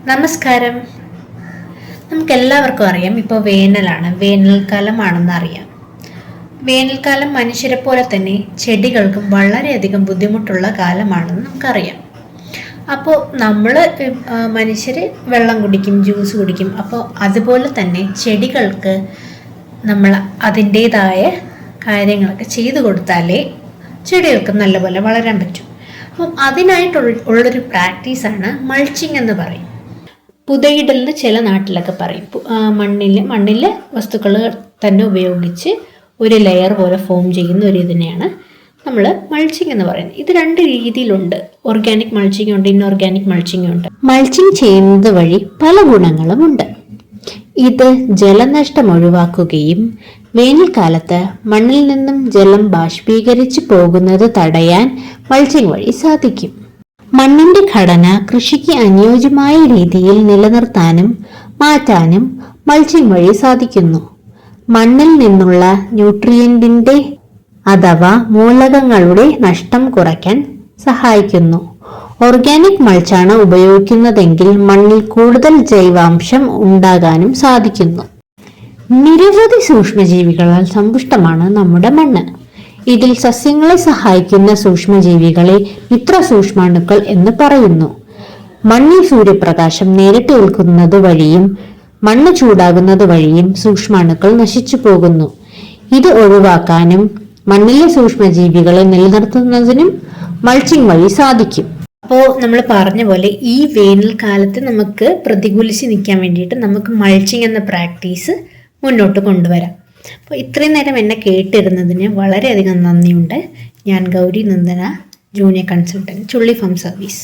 നമസ്കാരം. നമുക്കെല്ലാവർക്കും അറിയാം, ഇപ്പോൾ വേനലാണ്, വേനൽക്കാലമാണെന്ന് അറിയാം. വേനൽക്കാലം മനുഷ്യരെ പോലെ തന്നെ ചെടികൾക്കും വളരെയധികം ബുദ്ധിമുട്ടുള്ള കാലമാണെന്ന് നമുക്കറിയാം. അപ്പോൾ നമ്മൾ മനുഷ്യർ വെള്ളം കുടിക്കും, ജ്യൂസ് കുടിക്കും. അപ്പോൾ അതുപോലെ തന്നെ ചെടികൾക്ക് നമ്മൾ അതിൻ്റേതായ കാര്യങ്ങളൊക്കെ ചെയ്തു കൊടുത്താലേ ചെടികൾക്ക് നല്ലപോലെ വളരാൻ പറ്റും. അപ്പം അതിനായിട്ടുള്ളൊരു പ്രാക്ടീസാണ് മൾച്ചിങ് എന്ന് പറയും. പുതയിടലിന് ചില നാട്ടിലൊക്കെ പറയും. മണ്ണിൽ വസ്തുക്കൾ തന്നെ ഉപയോഗിച്ച് ഒരു ലെയർ പോലെ ഫോം ചെയ്യുന്ന ഒരു ഇതിനെയാണ് നമ്മൾ മൾച്ചിങ് എന്ന് പറയുന്നത്. ഇത് രണ്ട് രീതിയിലുണ്ട്. ഓർഗാനിക് മൾച്ചിങ് ഉണ്ട്, ഇൻഓർഗാനിക് മൾച്ചിങ് ഉണ്ട്. മൾച്ചിങ് ചെയ്യുന്നത് വഴി പല ഗുണങ്ങളുമുണ്ട്. ഇത് ജലനഷ്ടം ഒഴിവാക്കുകയും വേനൽക്കാലത്ത് മണ്ണിൽ നിന്നും ജലം ബാഷ്പീകരിച്ചു പോകുന്നത് തടയാൻ മൾച്ചിങ് വഴി സാധിക്കും. മണ്ണിന്റെ ഘടന കൃഷിക്ക് അനുയോജ്യമായ രീതിയിൽ നിലനിർത്താനും മാറ്റാനും മൾച്ചിങ് വഴി സാധിക്കുന്നു. മണ്ണിൽ നിന്നുള്ള ന്യൂട്രിയന്റിന്റെ അഥവാ മൂലകങ്ങളുടെ നഷ്ടം കുറയ്ക്കാൻ സഹായിക്കുന്നു. ഓർഗാനിക് മൾച്ചാണ് ഉപയോഗിക്കുന്നതെങ്കിൽ മണ്ണിൽ കൂടുതൽ ജൈവാംശം ഉണ്ടാകാനും സാധിക്കുന്നു. നിരവധി സൂക്ഷ്മജീവികളാൽ സമ്പുഷ്ടമാണ് നമ്മുടെ മണ്ണ്. ഇതിൽ സസ്യങ്ങളെ സഹായിക്കുന്ന സൂക്ഷ്മജീവികളെ മിത്രസൂക്ഷ്മാണുക്കൾ എന്ന് പറയുന്നു. മണ്ണിൽ സൂര്യപ്രകാശം നേരിട്ട് ഏൽക്കുന്നത് വഴിയും മണ്ണ് ചൂടാകുന്നത് വഴിയും സൂക്ഷ്മാണുക്കൾ നശിച്ചു പോകുന്നു. ഇത് ഒഴിവാക്കാനും മണ്ണിലെ സൂക്ഷ്മജീവികളെ നിലനിർത്തുന്നതിനും മൾച്ചിങ് വഴി സാധിക്കും. അപ്പോൾ നമ്മൾ പറഞ്ഞ പോലെ ഈ വേനൽക്കാലത്ത് നമുക്ക് പ്രതികൂലിച്ച് നിൽക്കാൻ വേണ്ടിയിട്ട് നമുക്ക് മൾച്ചിങ് എന്ന പ്രാക്ടീസ് മുന്നോട്ട് കൊണ്ടുവരാം. അപ്പോൾ ഇത്രയും നേരം എന്നെ കേട്ടിരുന്നതിന് വളരെയധികം നന്ദിയുണ്ട്. ഞാൻ Gauri Nandana, junior consultant, Chulli farm service.